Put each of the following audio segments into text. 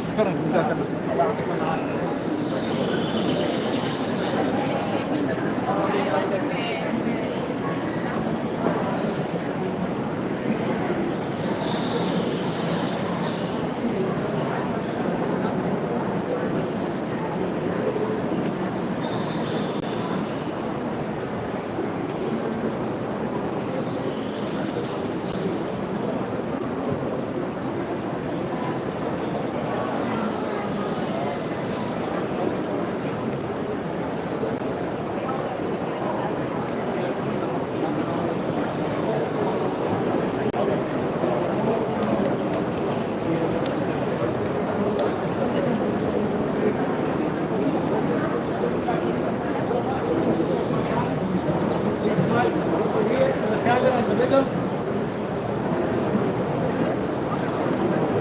شكرا جزاك الله.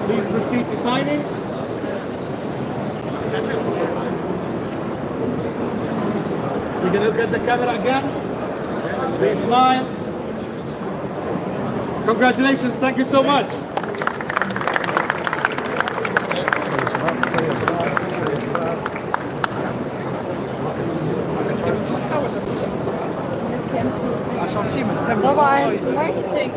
Please proceed to signing. We're going to look at the camera again. Please smile. Congratulations. Thank you so much. طبعا ماركتينج.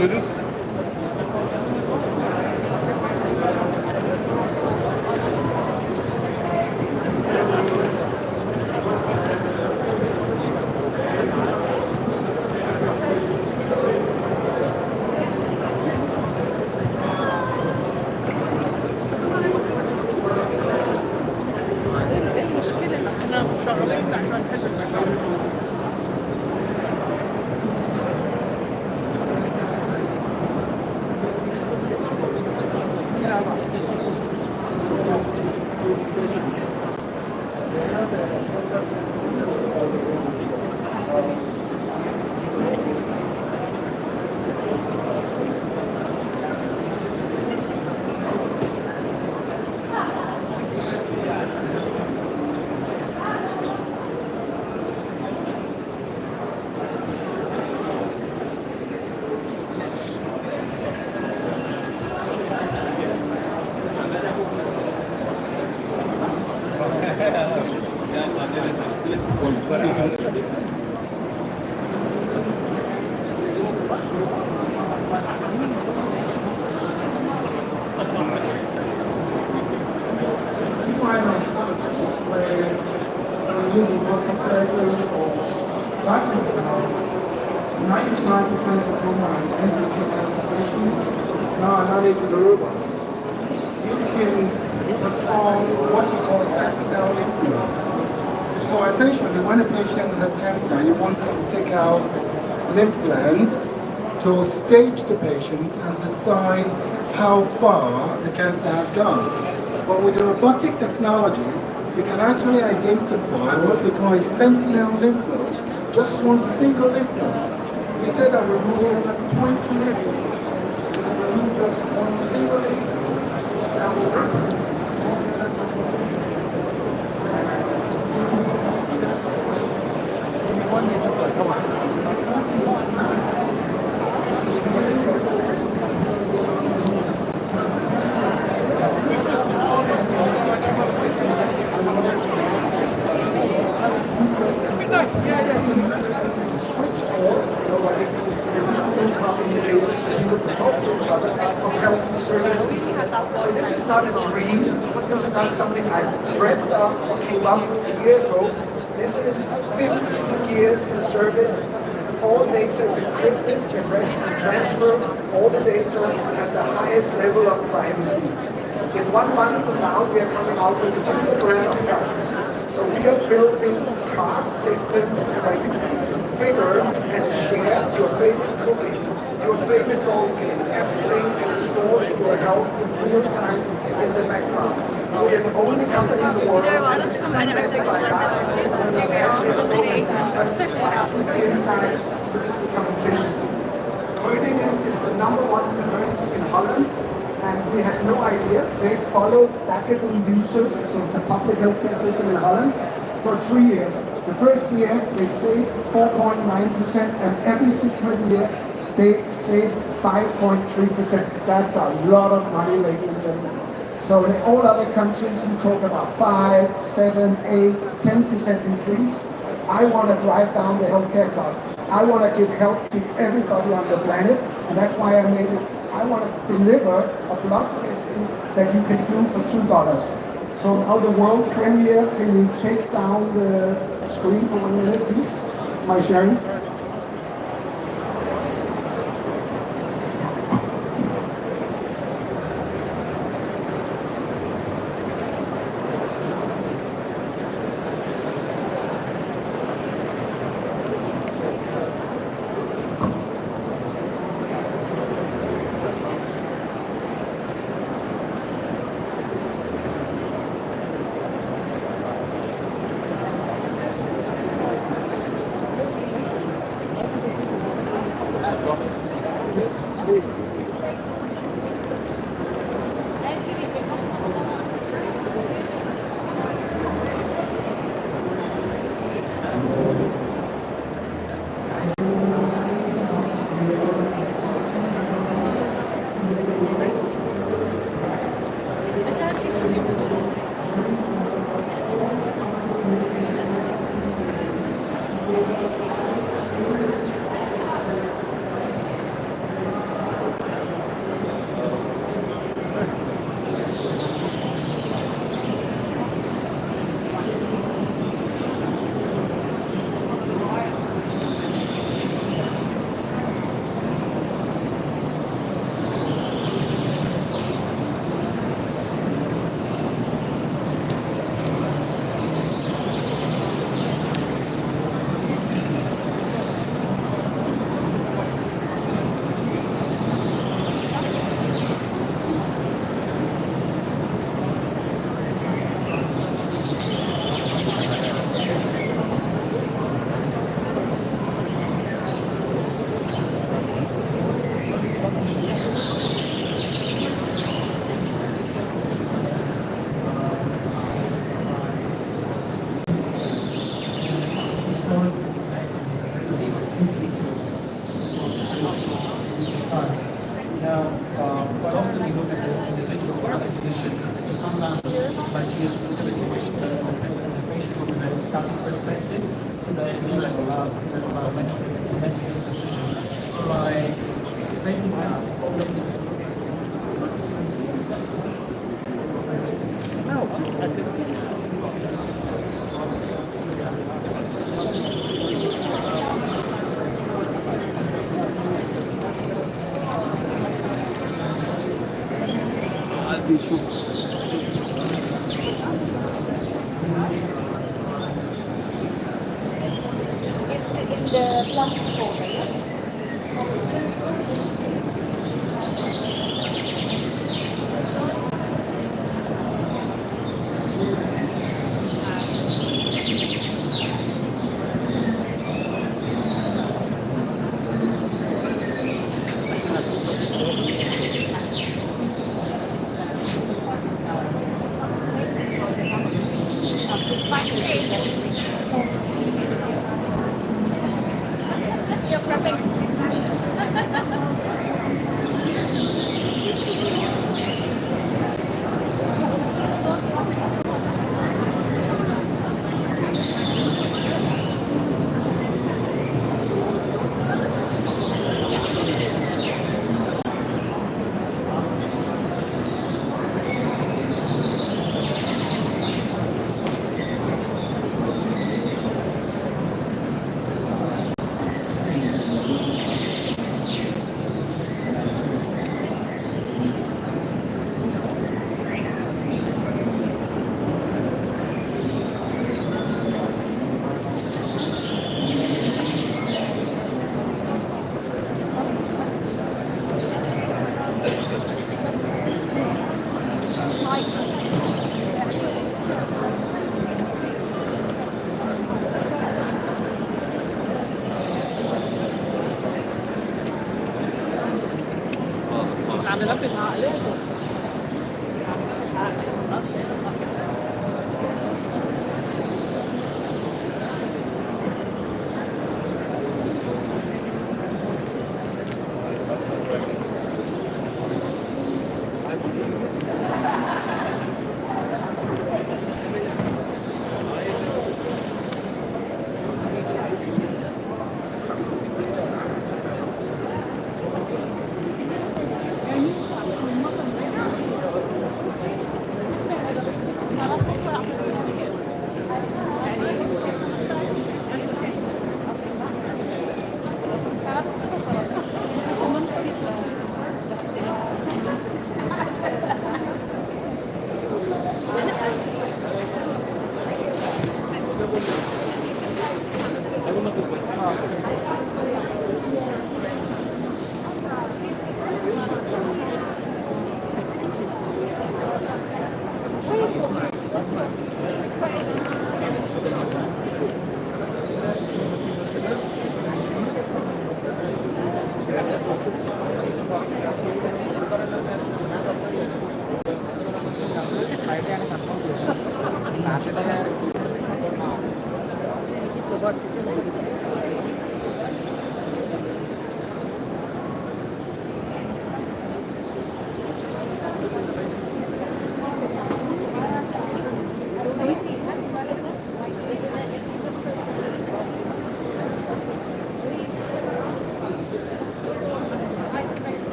Do this? المشكلة ان احنا شغالين عشان نحل المشاكل. diploma and NVQ certifications now are not into the robot. You can perform what you call sentinel influence. So essentially, when a patient has cancer, you want to take out lymph glands to stage the patient and decide how far the cancer has gone. But with the robotic technology, you can actually identify what we call a sentinel lymph node, just one single lymph node. Instead of removing 20 lymph nodes, you can remove just one single lymph node. That will work. So this is not a dream, this is not something I dreamt of or came up a year ago. This is 15 years in service. All data is encrypted, the rest can transfer. All the data has the highest level of privacy. In 1 month from now, we are coming out with the Instagram of health. So we are building a card system where you can figure and share your favorite cooking, your favorite golf game, everything, and it stores your health in real time in the background. We're the only company in the world by insights with the competition. Groningen is the #1 university in Holland, and we had no idea. They followed Academ users, so it's a public healthcare system in Holland, for 3 years. The first year, they saved 4.9%, and every single year, they saved 5.3%. That's a lot of money, ladies and gentlemen. So in all other countries, we talk about 5, 7, 8, 10% increase. I want to drive down the healthcare cost. I want to give health to everybody on the planet, and that's why I made it. I want to deliver a blood system that you can do for $2. So now the world premiere, can you take down the screen for 1 minute, please? Am I sharing? Quite often we look at the individual condition. So sometimes, like here's we look at the condition that's the patient from a static perspective to the environmental decision. So by stating that, no, just I think. It's in the plastic folder, yes? You're prepping. عم نلبس عقليته.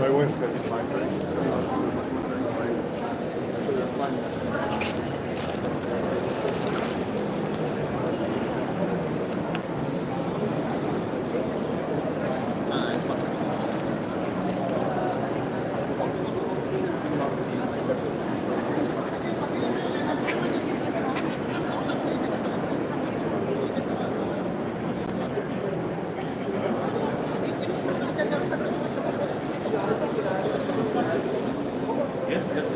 My wife has migraine, so they're finding us. Yes, yes.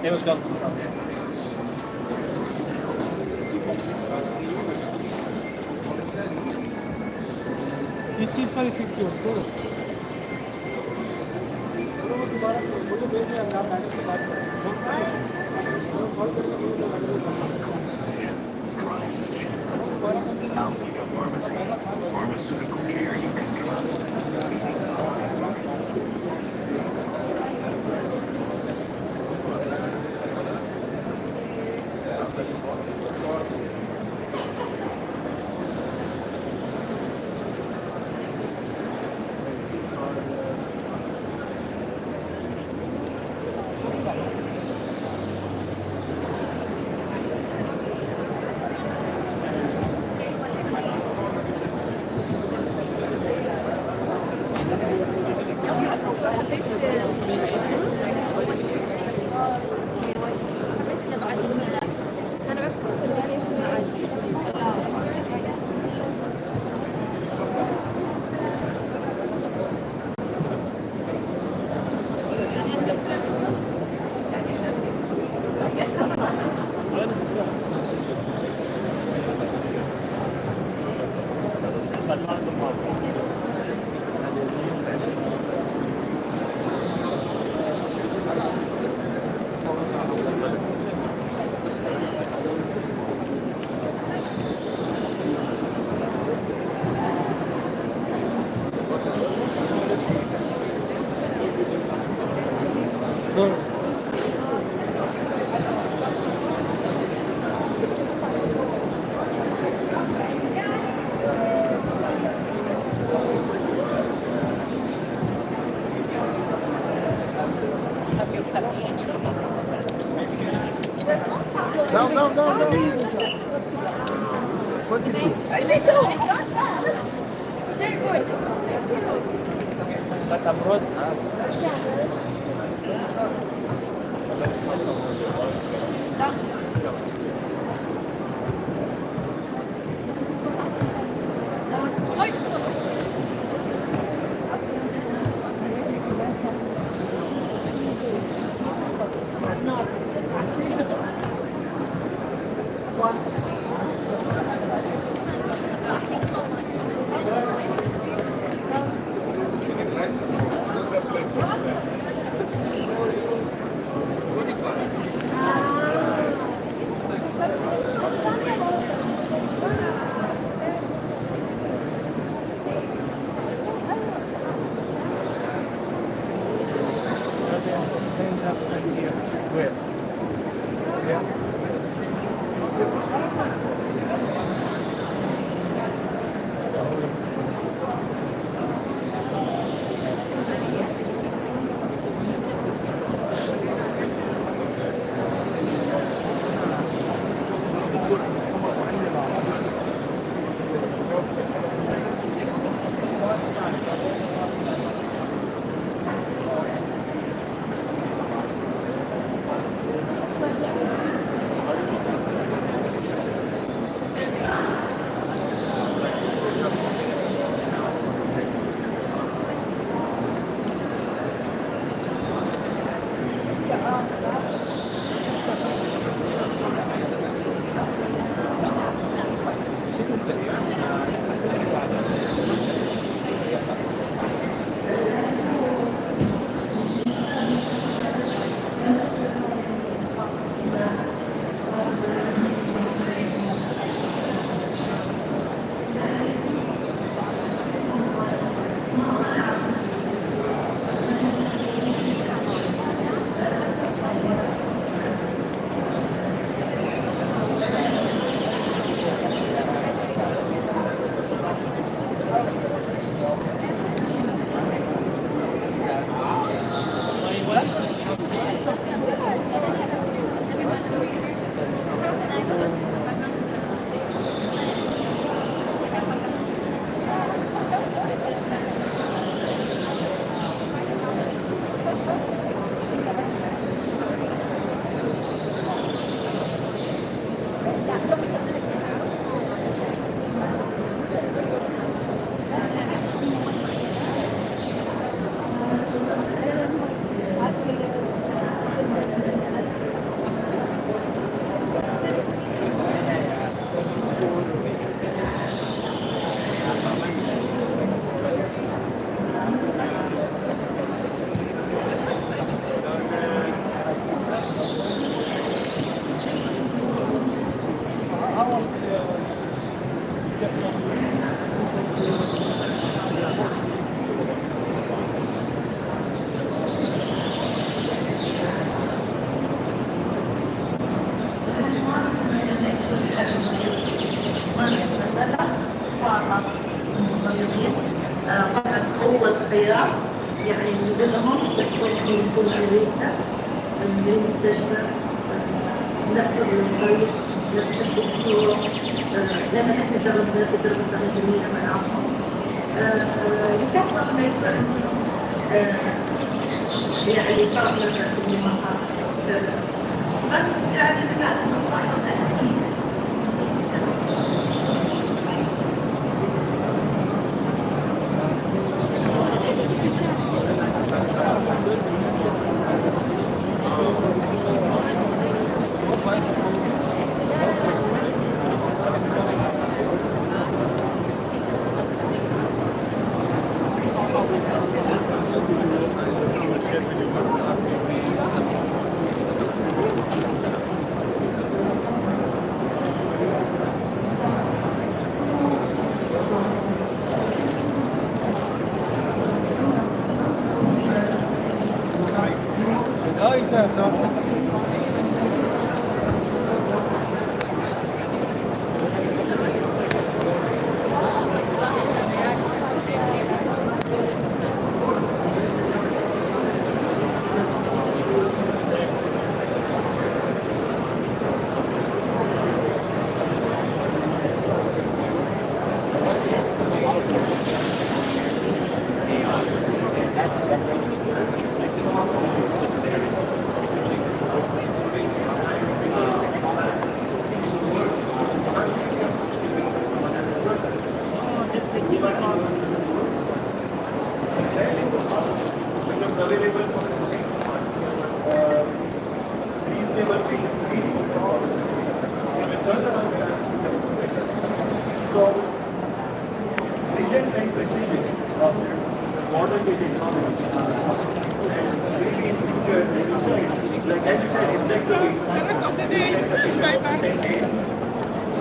Hey, let's go. ये चीज़ पर सीखी उसको I'll pick a pharmacy. Pharmaceutical care you can trust. Down. 22. 22! Not bad! Very good. But abroad, اختيار يعني نقولهم بس ممكن يكون أمريكا المستشفى نفس الطريق نفس الدكتور لما احنا درسنا في الدراسة الأكاديمية معاهم يكفر ما يكون يعني فرق في المقام بس يعني نتعلم الصحة الأكيد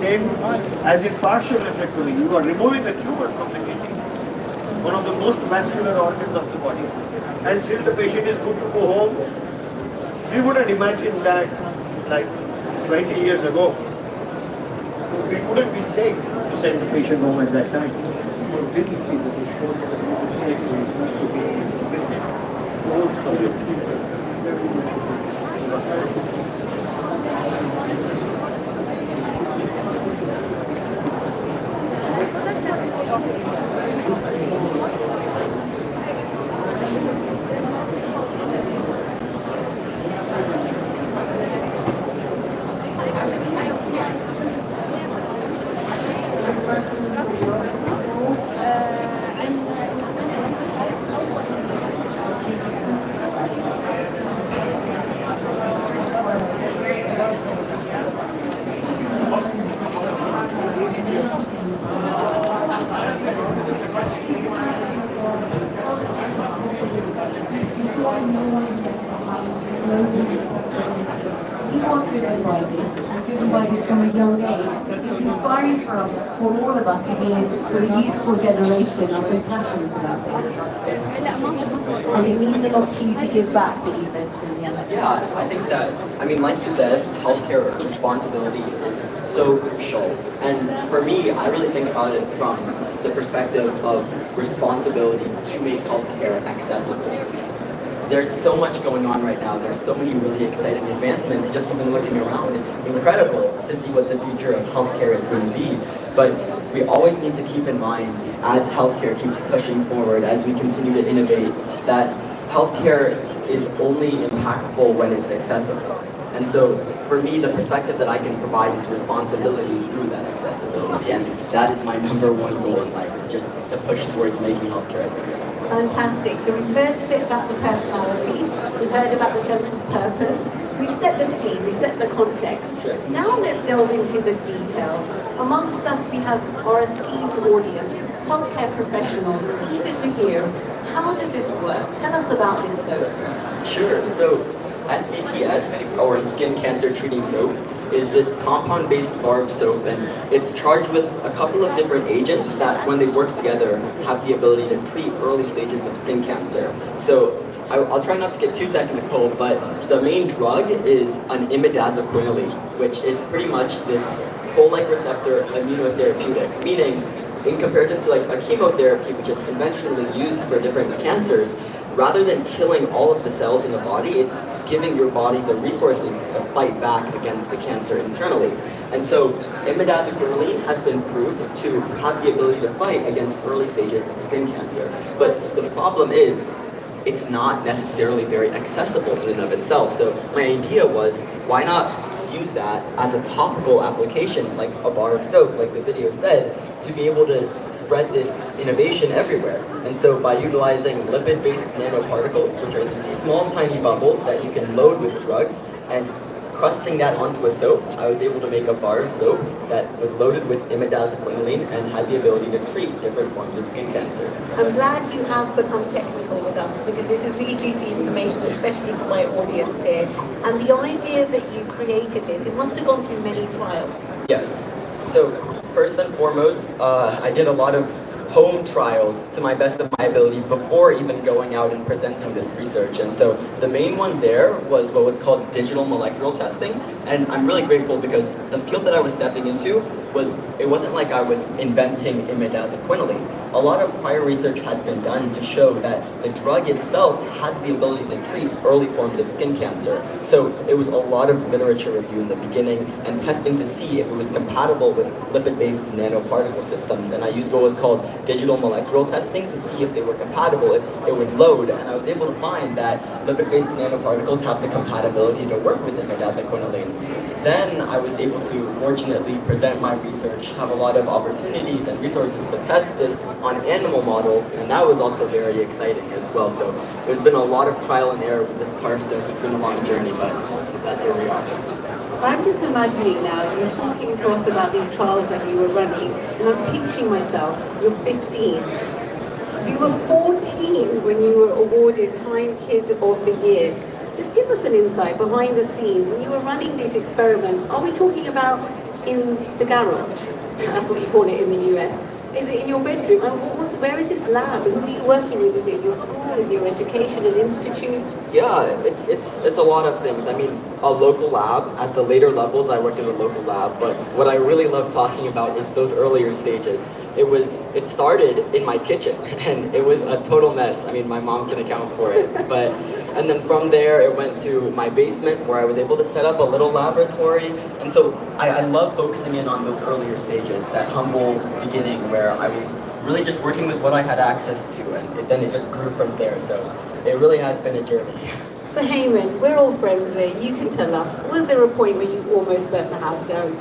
Same as in partial respectfully, you are removing the tumor from the kidney, one of the most vascular organs of the body, and still the patient is good to go home. We wouldn't imagine that like 20 years ago. We wouldn't be safe to send the patient home at that time. From a young age, it's inspiring for all of us to hear for the youthful generation are so passionate about this. And it means a lot to you to give back that you mentioned, yes? Yeah, I think that, I mean, like you said, healthcare responsibility is so crucial. And for me, I really think about it from the perspective of responsibility to make healthcare accessible. There's so much going on right now. There's so many really exciting advancements. Just even looking around, it's incredible to see what the future of healthcare is going to be. But we always need to keep in mind, as healthcare keeps pushing forward, as we continue to innovate, that healthcare is only impactful when it's accessible. And so, for me, the perspective that I can provide is responsibility through that accessibility. And that is my number one goal in life, is just to push towards making healthcare as accessible. Fantastic. So we've heard a bit about the personality, we've heard about the sense of purpose, we've set the scene, we've set the context. Sure. Now let's delve into the details. Amongst us we have our esteemed audience, healthcare professionals, eager to hear, how does this work? Tell us about this soap. Sure. So SCTS, or skin cancer treating soap, is this compound-based bar of soap, and it's charged with a couple of different agents that, when they work together, have the ability to treat early stages of skin cancer. So I'll try not to get too technical, but the main drug is an imidazoquinone, which is pretty much this toll-like receptor immunotherapeutic, meaning in comparison to like a chemotherapy, which is conventionally used for different cancers, rather than killing all of the cells in the body, it's giving your body the resources to fight back against the cancer internally. And so imidazoquinoline has been proved to have the ability to fight against early stages of skin cancer. But the problem is, it's not necessarily very accessible in and of itself. So my idea was, why not use that as a topical application, like a bar of soap, like the video said, to be able to spread this innovation everywhere. And so by utilizing lipid-based nanoparticles, which are these small tiny bubbles that you can load with drugs, and crusting that onto a soap, I was able to make a bar of soap that was loaded with imidazoquinoline and had the ability to treat different forms of skin cancer. I'm glad you have become technical with us, because this is really juicy information, especially for my audience here. And the idea that you created this, it must have gone through many trials. Yes. So first and foremost, I did a lot of home trials to my best of my ability before even going out and presenting this research. And so the main one there was what was called digital molecular testing. And I'm really grateful because the field that I was stepping into it wasn't like I was inventing imidazoquinoline. A lot of prior research has been done to show that the drug itself has the ability to treat early forms of skin cancer. So it was a lot of literature review in the beginning and testing to see if it was compatible with lipid-based nanoparticle systems. And I used what was called digital molecular testing to see if they were compatible, if it would load. And I was able to find that lipid-based nanoparticles have the compatibility to work with imidazoquinoline. Then I was able to fortunately present my research, have a lot of opportunities and resources to test this on animal models, and that was also very exciting as well. So there's been a lot of trial and error with this part, so it's been a long journey, but that's where we are. I'm just imagining now, you're talking to us about these trials that you were running, and I'm picturing myself, you're 15. You were 14 when you were awarded Time Kid of the Year. Just give us an insight behind the scenes. When you were running these experiments, are we talking about in the garage? That's what you call it in the US. Is it in your bedroom? Where is this lab? And who are you working with? Is it your school? Is it your education and institute? Yeah, it's a lot of things. I mean, a local lab. At the later levels, I worked in a local lab. But what I really love talking about is those earlier stages. It started in my kitchen, and it was a total mess. I mean, my mom can account for it. And then from there, it went to my basement, where I was able to set up a little laboratory. And so I love focusing in on those earlier stages, that humble beginning where I was really just working with what I had access to, and then it just grew from there. So it really has been a journey. So Heyman, we're all friends here. You can tell us. Was there a point where you almost burnt the house down?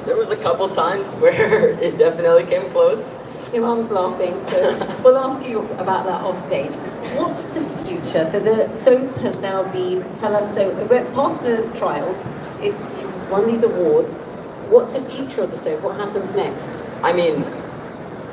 There was a couple times where it definitely came close. Your mum's laughing, so we'll ask you about that off stage. What's the future? So the soap has now been, tell us, so we're past the trials, you've won these awards. What's the future of the soap? What happens next? I mean,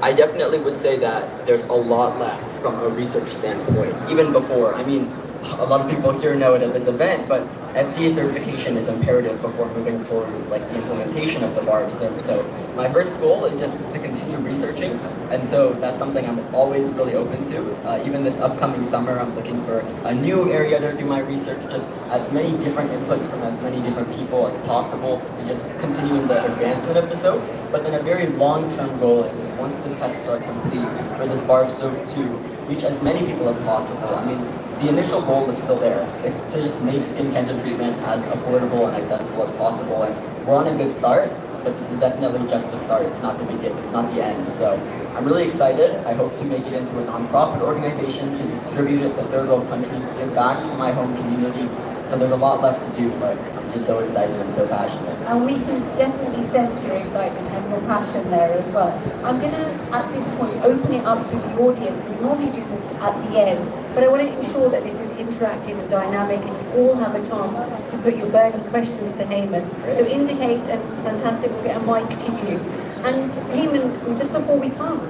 I definitely would say that there's a lot left from a research standpoint, even before. I mean, a lot of people here know it at this event, but FDA certification is imperative before moving forward, like the implementation of the bar of soap. So my first goal is just to continue researching, and so that's something I'm always really open to. Even this upcoming summer, I'm looking for a new area to do my research, just as many different inputs from as many different people as possible to just continue in the advancement of the soap. But then a very long-term goal is, once the tests are complete, for this bar of soap to reach as many people as possible. I mean, the initial goal is still there. It's to just make skin cancer treatment as affordable and accessible as possible, and we're on a good start, but this is definitely just the start. It's not the beginning, it's not the end. So I'm really excited. I hope to make it into a nonprofit organization, to distribute it to third world countries, give back to my home community. So there's a lot left to do, but I'm just so excited and so passionate. And we can definitely sense your excitement and your passion there as well. I'm going to, at this point, open it up to the audience. We normally do this at the end, but I want to ensure that this is interactive and dynamic, and you all have a chance to put your burning questions to Heyman. So indicate, and fantastic, we'll get a mic to you. And Heyman, just before we come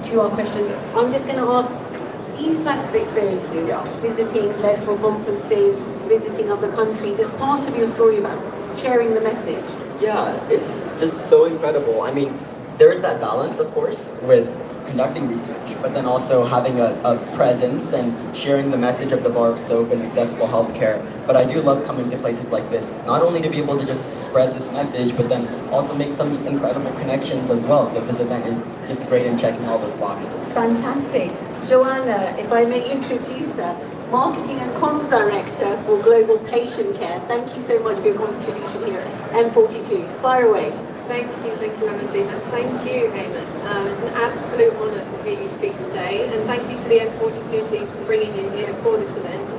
to our question, I'm just going to ask, these types of experiences, visiting medical conferences, visiting other countries, it's part of your story about sharing the message. Yeah, it's just so incredible. I mean, there is that balance, of course, with conducting research, but then also having a presence and sharing the message of the bar of soap and accessible healthcare. But I do love coming to places like this, not only to be able to just spread this message, but then also make some just incredible connections as well. So this event is just great in checking all those boxes. Fantastic. Joanna, if I may introduce her, Marketing and Comms Director for Global Patient Care. Thank you so much for your contribution here at M42. Fire away. Thank you, Amandeep, and thank you, Eamon. It's an absolute honour to hear you speak today, and thank you to the M42 team for bringing you here for this event.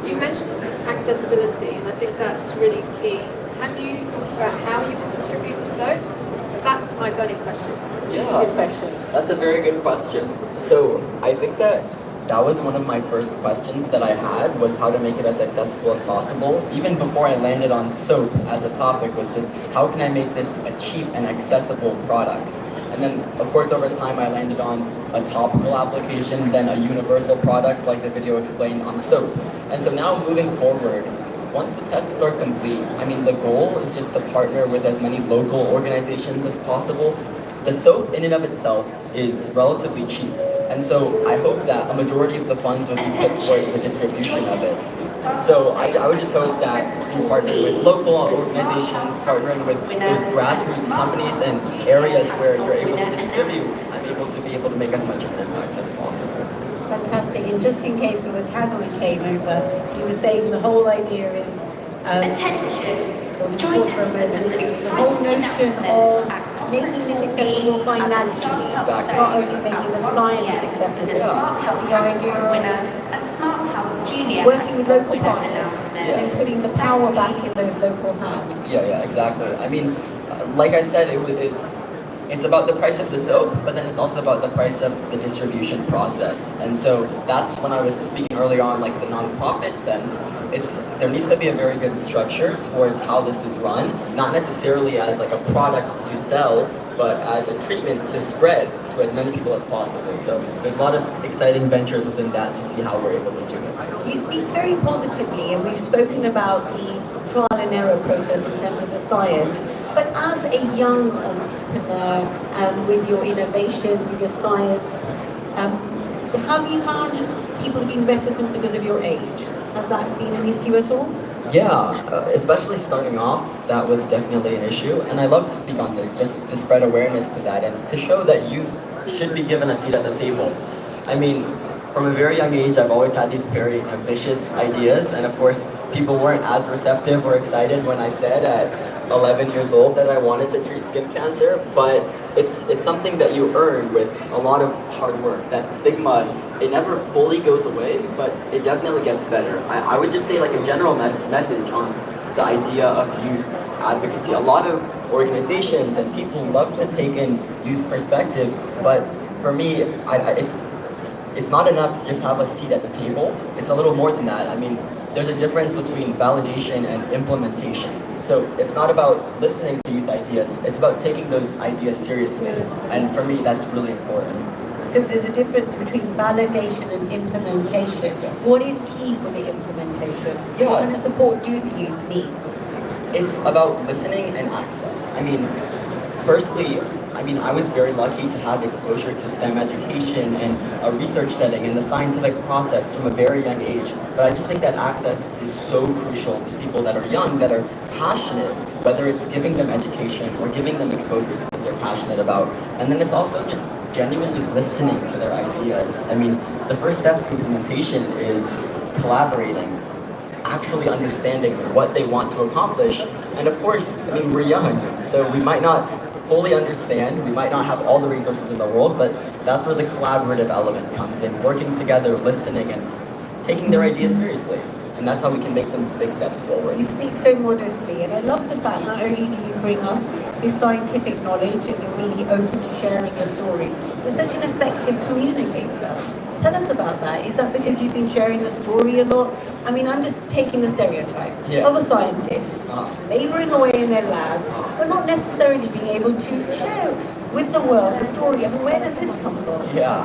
You mentioned accessibility, and I think that's really key. Have you thought about how you will distribute the soap? That's my burning question. Yeah, good question. That's a very good question. So I think that was one of my first questions that I had, was how to make it as accessible as possible. Even before I landed on soap as a topic, was just how can I make this a cheap and accessible product? And then, of course, over time I landed on a topical application, then a universal product like the video explained on soap. And so now moving forward, once the tests are complete, I mean, the goal is just to partner with as many local organizations as possible. The soap in and of itself is relatively cheap. And so I hope that a majority of the funds will be put towards the distribution of it. So I would just hope that through partnering with local organizations, partnering with those grassroots companies and areas where you're able to distribute, I'm able to make as much of an impact as possible. Fantastic. And just in case, because Atagwi came over, he was saying the whole idea is attention. The whole notion of making this accessible financially, not only making the science accessible, but the idea of working with local partners and putting the power back in those local hands. Yeah, exactly. I mean, like I said, it's about the price of the soap, but then it's also about the price of the distribution process. And so that's when I was speaking earlier on, like the nonprofit sense, there needs to be a very good structure towards how this is run, not necessarily as like a product to sell, but as a treatment to spread to as many people as possible. So there's a lot of exciting ventures within that to see how we're able to do it. You speak very positively, and we've spoken about the trial and error process in terms of the science. But as a young entrepreneur, with your innovation, with your science, have you found people have been reticent because of your age? Has that been an issue at all? Yeah, especially starting off, that was definitely an issue. And I love to speak on this just to spread awareness to that and to show that youth should be given a seat at the table. I mean, from a very young age, I've always had these very ambitious ideas. And of course, people weren't as receptive or excited when I said at 11 years old that I wanted to treat skin cancer, but it's something that you earn with a lot of hard work. That stigma, it never fully goes away, but it definitely gets better. I would just say like a general message on the idea of youth advocacy. A lot of organizations and people love to take in youth perspectives, but for me, it's not enough to just have a seat at the table. It's a little more than that. I mean, there's a difference between validation and implementation. So it's not about listening to youth ideas, it's about taking those ideas seriously. And for me, that's really important. So there's a difference between validation and implementation. Yes. What is key for the implementation? Yeah. What kind of support do the youth need? It's about listening and access. I mean, firstly, I was very lucky to have exposure to STEM education and a research setting and the scientific process from a very young age. But I just think that access is so crucial to people that are young, that are passionate, whether it's giving them education or giving them exposure to what they're passionate about. And then it's also just genuinely listening to their ideas. I mean, the first step to implementation is collaborating, actually understanding what they want to accomplish. And of course, we're young, so we might not fully understand, we might not have all the resources in the world, but that's where the collaborative element comes in, working together, listening, and taking their ideas seriously. And that's how we can make some big steps forward. You speak so modestly, and I love the fact not only do you bring us this scientific knowledge and you're really open to sharing your story, you're such an effective communicator. Tell us about that. Is that because you've been sharing the story a lot? I'm just taking the stereotype of a scientist laboring away in their lab, but not necessarily being able to share with the world the story. Where does this come from? Yeah,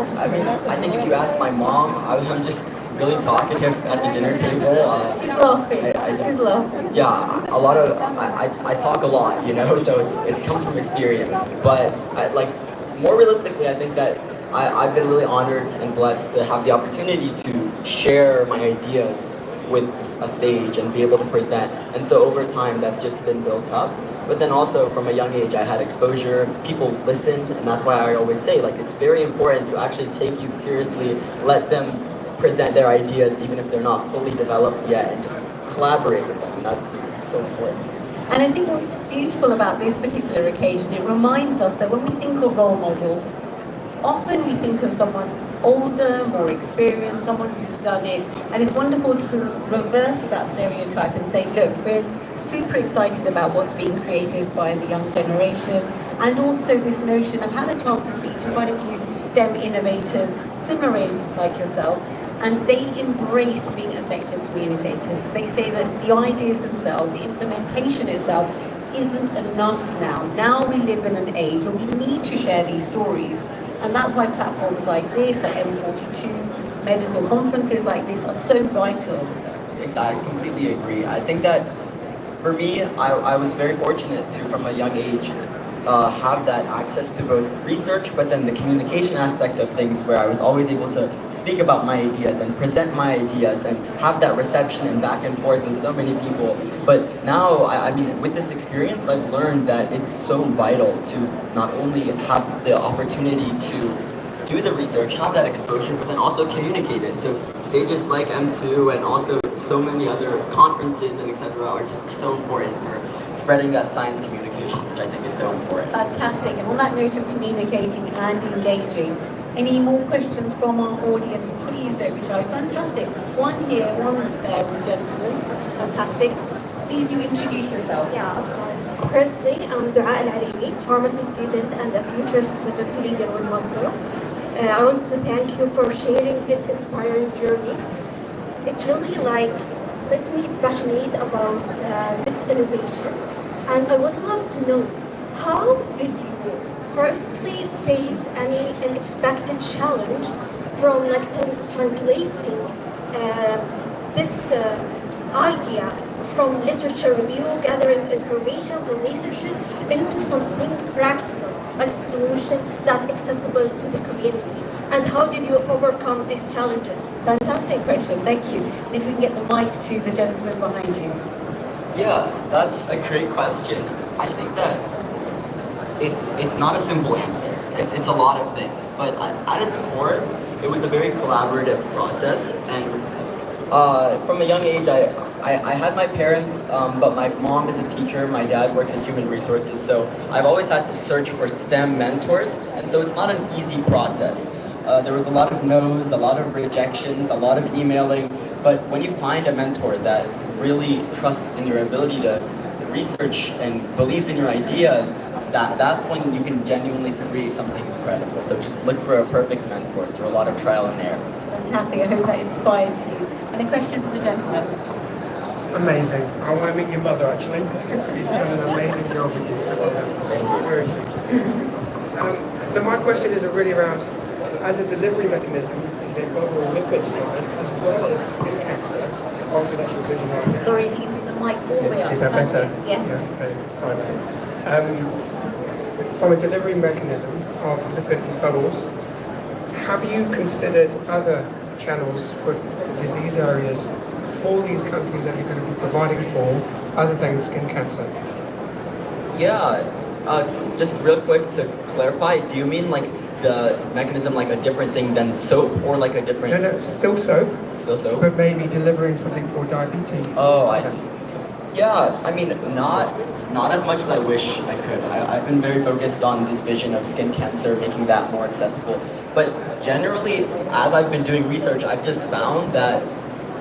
I think if you ask my mom, I'm just really talkative at the dinner table. She's laughing. She's laughing. Yeah, a lot of, I talk a lot, so it comes from experience. But more realistically, I think that I've been really honored and blessed to have the opportunity to share my ideas with a stage and be able to present. And so over time, that's just been built up. But then also from a young age, I had exposure, people listened, and that's why I always say, like, it's very important to actually take youth seriously, let them present their ideas even if they're not fully developed yet, and just collaborate with them. That's so important. And I think what's beautiful about this particular occasion, it reminds us that when we think of role models, often we think of someone older, more experienced, someone who's done it, and it's wonderful to reverse that stereotype and say, look, we're super excited about what's being created by the young generation, and also this notion. I've had a chance to speak to quite a few STEM innovators, similar age like yourself, and they embrace being effective communicators. They say that the ideas themselves, the implementation itself, isn't enough now. Now we live in an age where we need to share these stories. And that's why platforms like this, at M42, medical conferences like this are so vital. I completely agree. I think that for me, I was very fortunate to, from a young age, have that access to both research, but then the communication aspect of things, where I was always able to speak about my ideas and present my ideas and have that reception and back and forth with so many people. But now, I mean, with this experience, I've learned that it's so vital to not only have the opportunity to do the research, have that exposure, but then also communicate it. So stages like M2 and also so many other conferences and etc. are just so important for spreading that science communication, which I think is so important. Fantastic. And on that note of communicating and engaging, any more questions from our audience? Please don't be shy. Fantastic. One here, one gentleman. Fantastic. Please do introduce yourself. Yeah, of course. Firstly, I'm العالمي, pharmacy student and a future sustainability leader with Master. I want to thank you for sharing this inspiring journey. It really made me passionate about this innovation, and I would love to know, how did you firstly face any unexpected challenge from translating this idea from literature review, gathering information from researchers into something practical, like solution that accessible to the community? And how did you overcome these challenges? Fantastic question, thank you. And if we can get the mic to the gentleman behind you. Yeah, that's a great question. I think that it's not a simple answer. It's a lot of things, but at its core, it was a very collaborative process. And from a young age, I had my parents, but my mom is a teacher, my dad works in human resources, so I've always had to search for STEM mentors, and so it's not an easy process. There was a lot of no's, a lot of rejections, a lot of emailing, but when you find a mentor that really trusts in your ability to research and believes in your ideas, that's when you can genuinely create something incredible. So just look for a perfect mentor through a lot of trial and error. Fantastic, I hope that inspires you. And a question for the gentleman. Amazing. I want to meet your mother, actually. She's done an amazing job with you. So well done. Thank you. So my question is really around, as a delivery mechanism, the global lipid side, as well as skin cancer, also natural vision loss. Sorry, if you put the mic all the way up. Is that better? Yes. Yeah, okay. Sorry. From a delivery mechanism of lipid bubbles, have you considered other channels for disease areas for these countries that you're going to be providing for, other than skin cancer? Yeah, just real quick to clarify, do you mean like the mechanism like a different thing than soap, or like a different... No, still soap. Still soap? But maybe delivering something for diabetes. Oh, I see. Yeah, I mean, not as much as I wish I could. I've been very focused on this vision of skin cancer, making that more accessible. But generally, as I've been doing research, I've just found that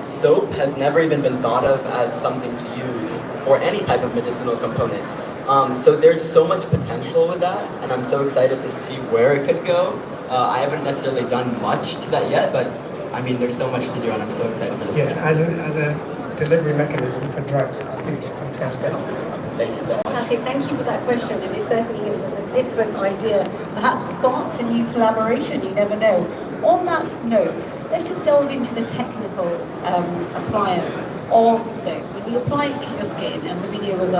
soap has never even been thought of as something to use for any type of medicinal component. So there's so much potential with that, and I'm so excited to see where it could go. I haven't necessarily done much to that yet, but I mean, there's so much to do, and I'm so excited for the future. Yeah, as a delivery mechanism for drugs, I think it's fantastic. Thank you so much. Fantastic, thank you for that question, and it certainly gives us a different idea, perhaps sparks a new collaboration, you never know. On that note, let's just delve into the technical appliance of soap. When you apply it to your skin, as the video was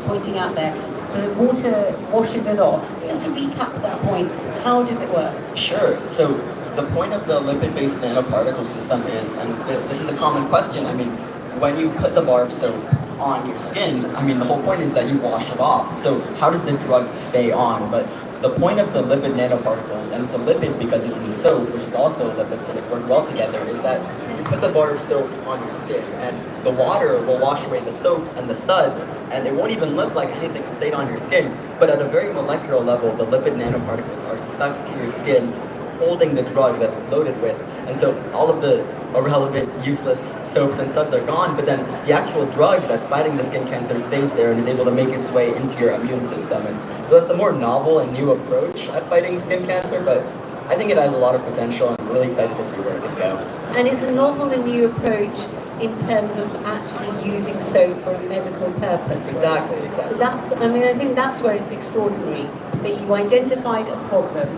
pointing out there, the water washes it off. Just to recap that point, how does it work? Sure. So the point of the lipid-based nanoparticle system is, and this is a common question, I mean, when you put the bar of soap on your skin, I mean, the whole point is that you wash it off. So how does the drug stay on? But the point of the lipid nanoparticles, and it's a lipid because it's in soap, which is also a lipid, so they work well together, is that you put the bar of soap on your skin, and the water will wash away the soaps and the suds, and it won't even look like anything stayed on your skin. But at a very molecular level, the lipid nanoparticles are stuck to your skin, holding the drug that it's loaded with. And so all of the irrelevant, useless soaps and suds are gone, but then the actual drug that's fighting the skin cancer stays there and is able to make its way into your immune system. And so it's a more novel and new approach at fighting skin cancer, but I think it has a lot of potential. I'm really excited to see where it can go. And it's a novel and new approach in terms of actually using soap for a medical purpose. Exactly. I think that's where it's extraordinary, that you identified a problem,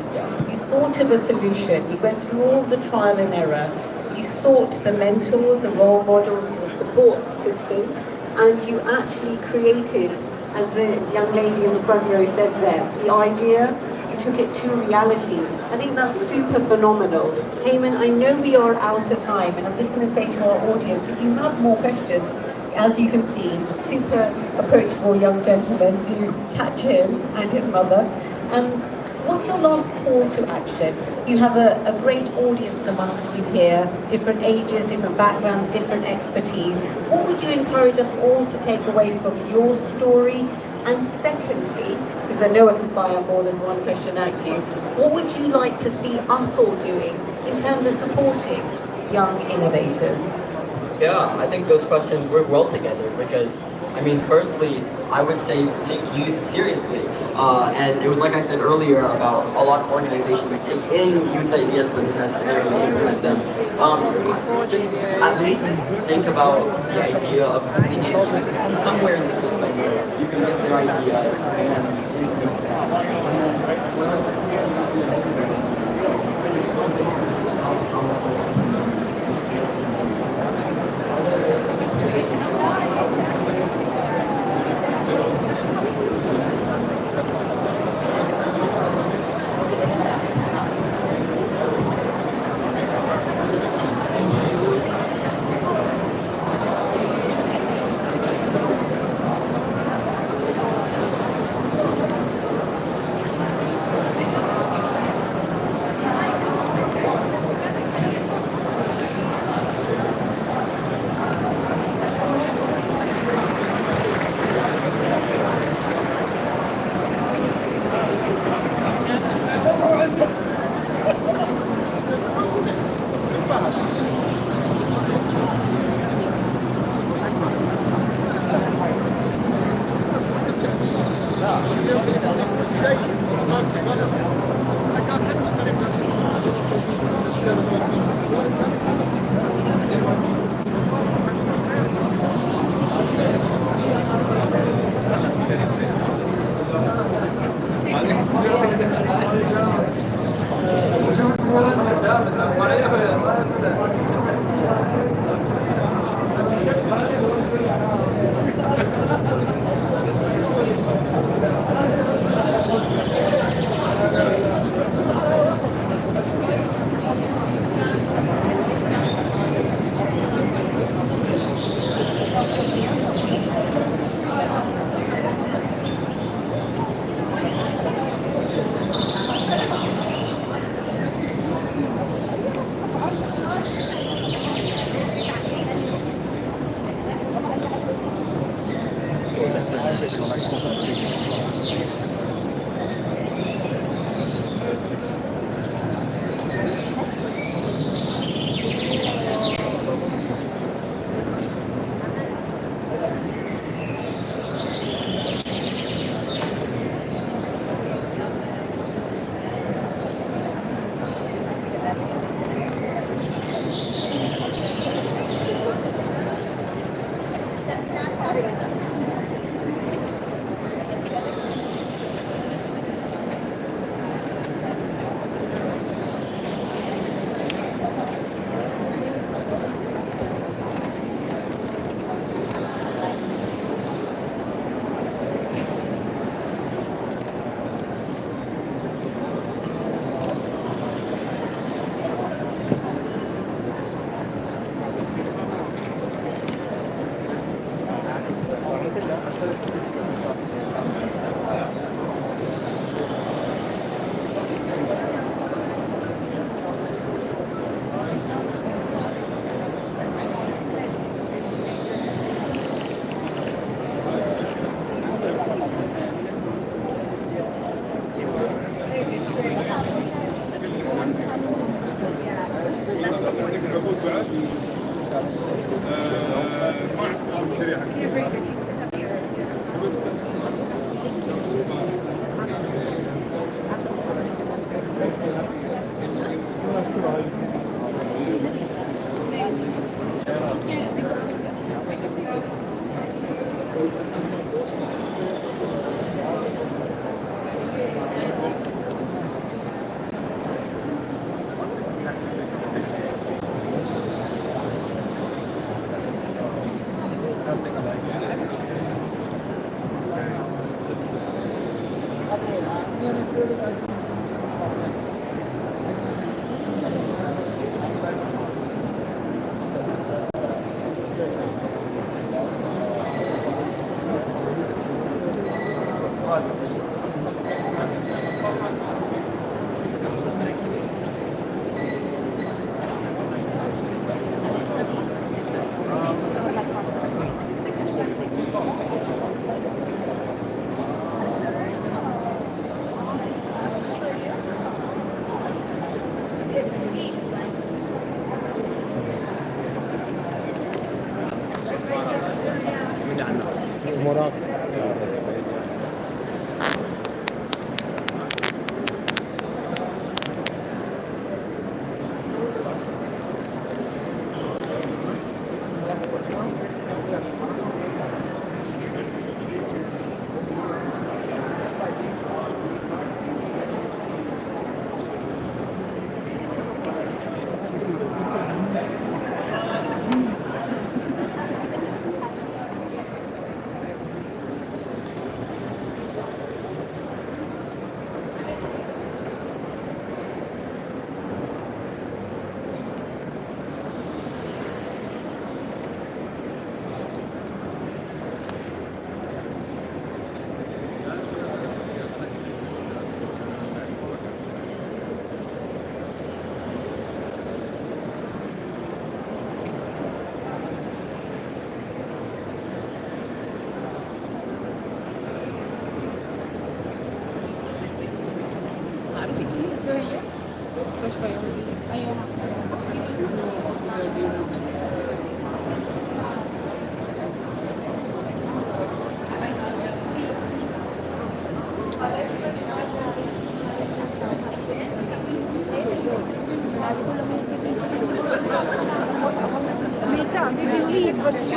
you thought of a solution, you went through all the trial and error, you sought the mentors, the role models, the support system, and you actually created, as the young lady in the front row said there, the idea, you took it to reality. I think that's super phenomenal. Heyman, I know we are out of time, and I'm just going to say to our audience, if you have more questions, as you can see, super approachable young gentleman, do catch him and his mother. What's your last call to action? You have a great audience amongst you here, different ages, different backgrounds, different expertise. What would you encourage us all to take away from your story? And secondly, because I know I can fire more than one question at you, what would you like to see us all doing in terms of supporting young innovators? Yeah, I think those questions work well together because, I mean, firstly, I would say take youth seriously. And it was like I said earlier about a lot of organizations take in youth ideas but don't necessarily implement them. Just at least think about the idea of being somewhere in the system where you can get their ideas and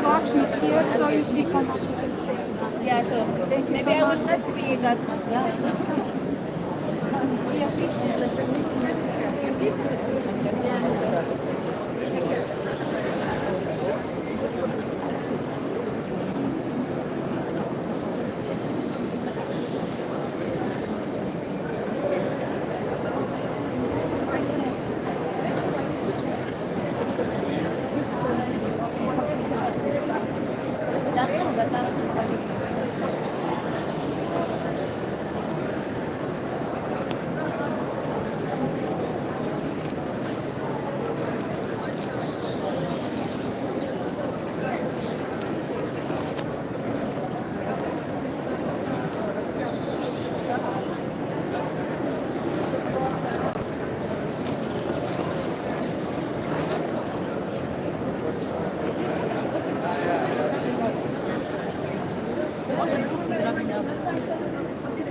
Auction is here, so you see how much you can stay. Yeah, sure. Thank you Maybe so I much. would like to be that much. We appreciate it. Please send it to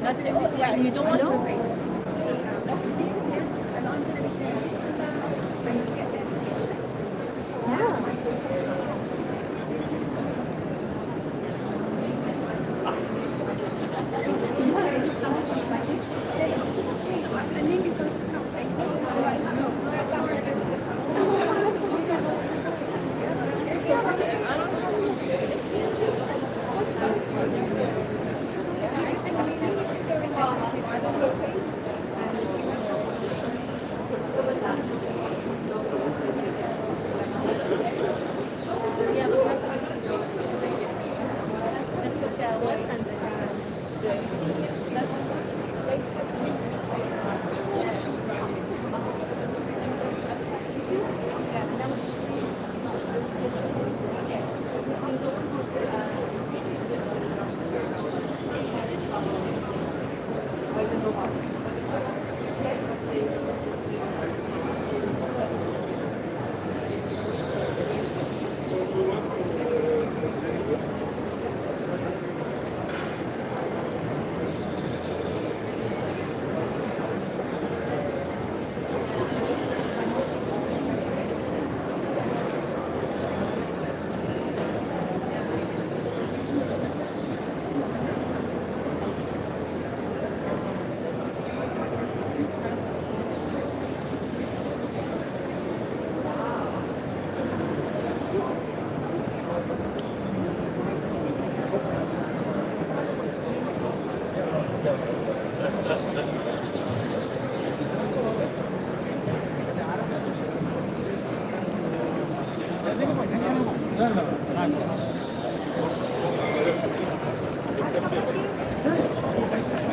That's it. Yeah, you don't want to pay. Thank you.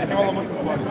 احنا والله مش مبارك.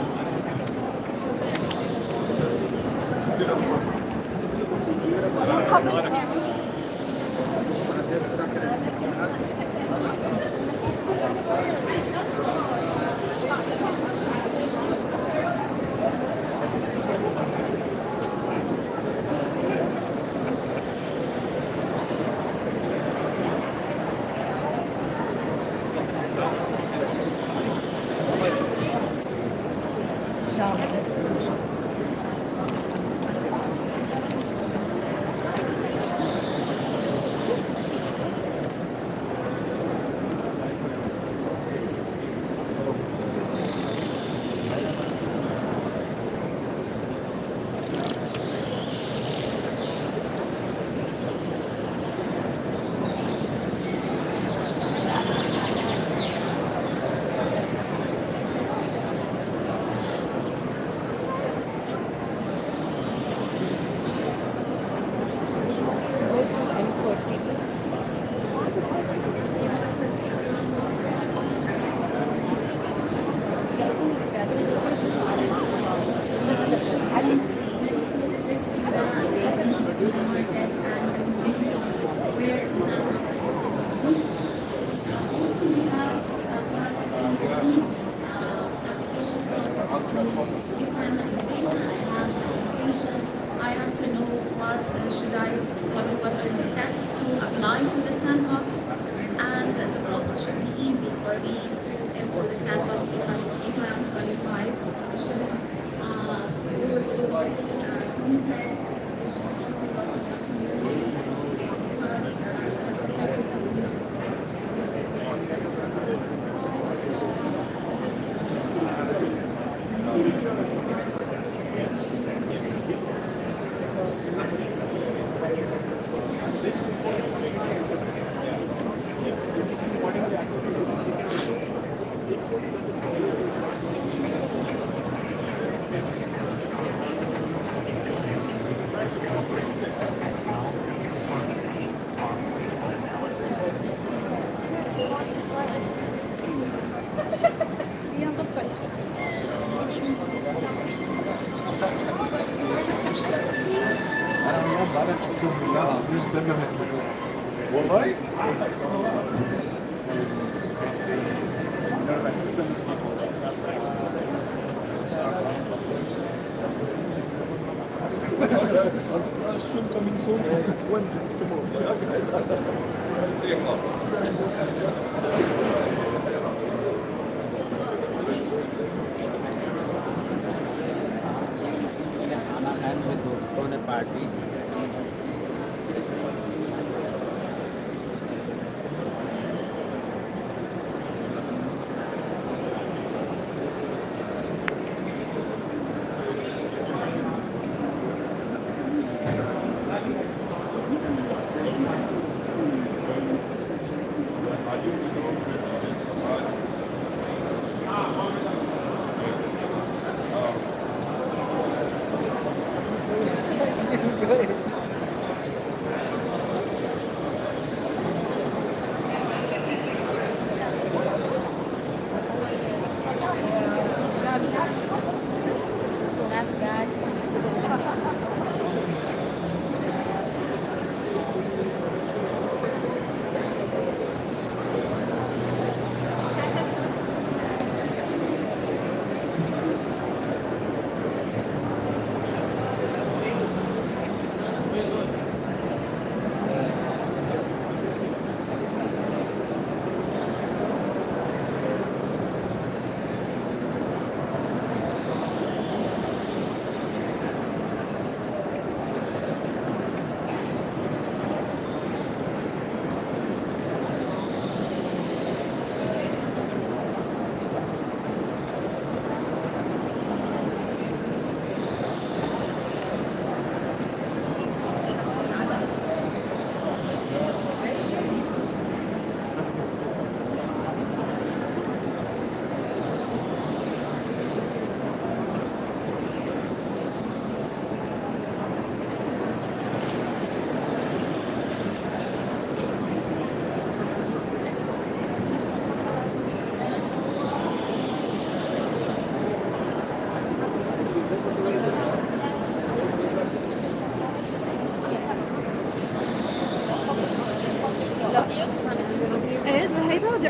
I have to know what should I follow, what are the steps to apply to the sandbox, and the process should be easy for me to enter the sandbox if I am qualified. It shouldn't go through complex والله soon coming soon. Wednesday tomorrow. 3 o'clock. खाना खाने में दोस्तों ने party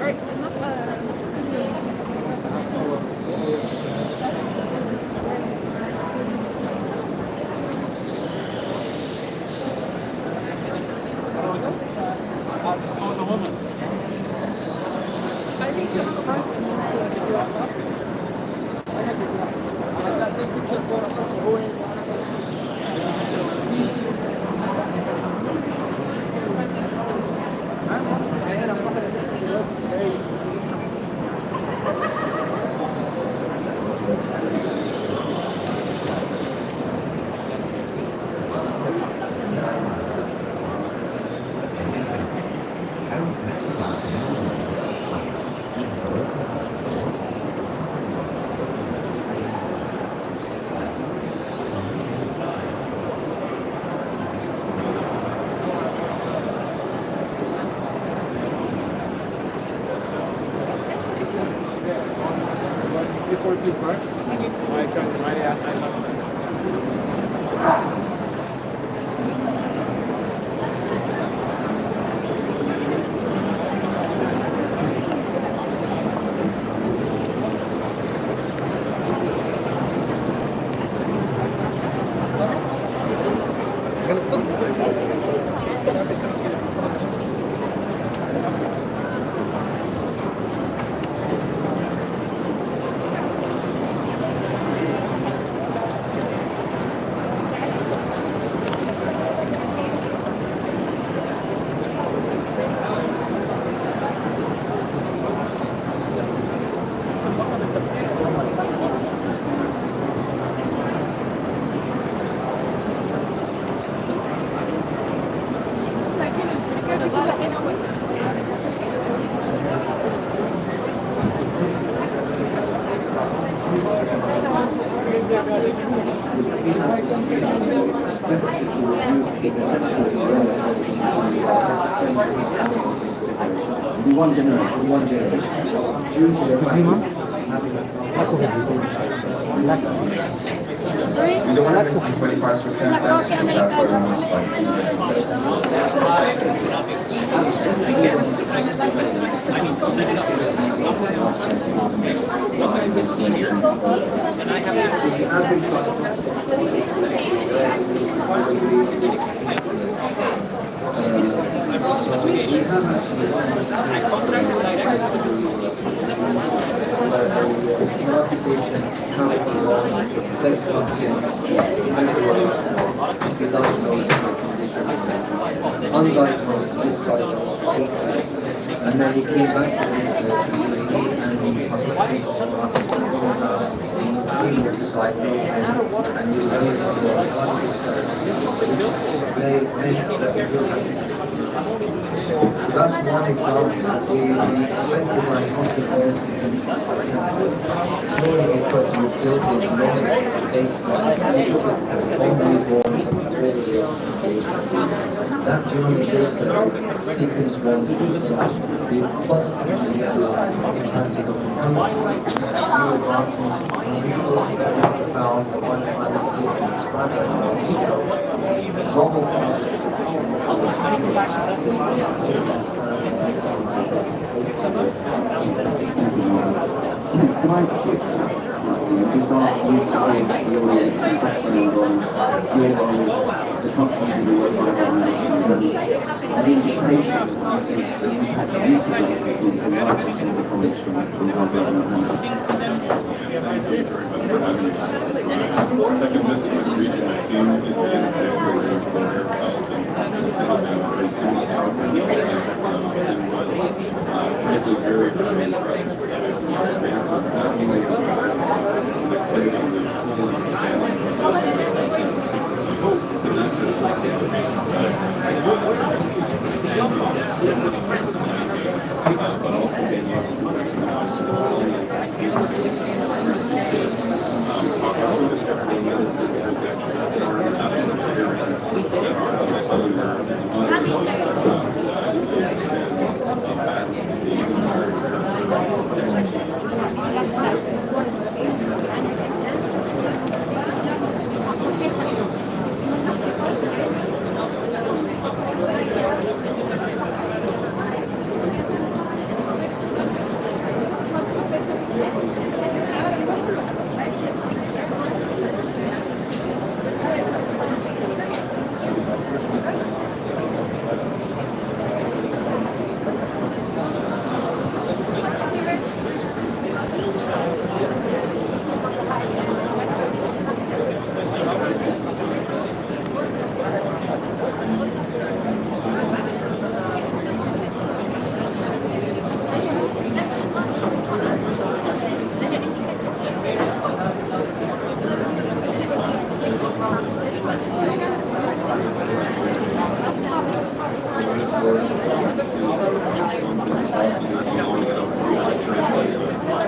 are not. I think you have a point. Before two parts, I love One generation. Due to the In the one that is 25%, that's what I'm undiagnosed, misdiagnosed, and then he came back to the and he participated in able to diagnose him, and he was able to so that's one example. We expect the diagnostic medicine to be slowly because we've built a genomic baseline that genomic data is sequence 1 the constantly implanted of the new advancements are found the one climatic sequence novel Second visit to the region, I came in the program for their health and was very impressive. Advancements not only in connectivity with fully understanding the sequencing, but not just like the information side, but also being able to recognize resilience. Our medicine has actually experience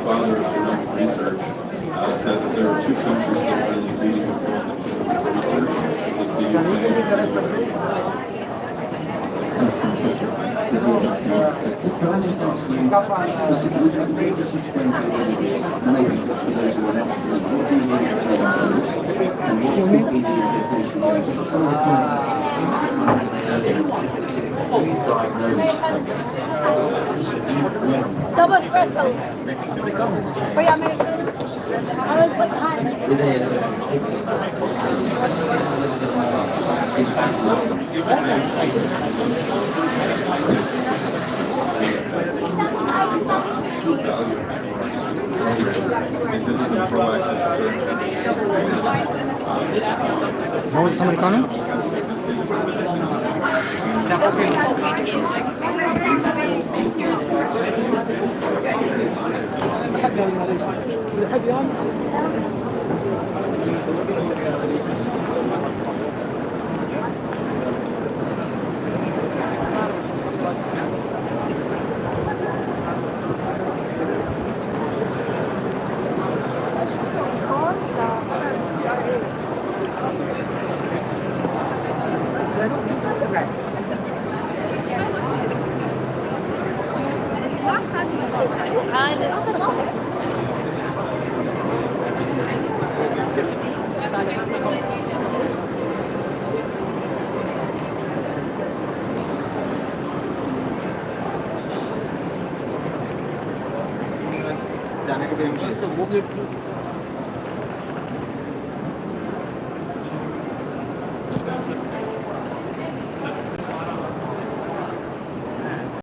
founder of Genomic Research, said that there are two countries that are really leading the world in genomics research. It's the UK Can I just ask you specifically, would you just explain to the audience, maybe for those who are not familiar, what do you mean by ADNEC and what is the advocacy goes? It's some of the double espresso for your American. I will put time. ¿Vamos americano? जाने के लिए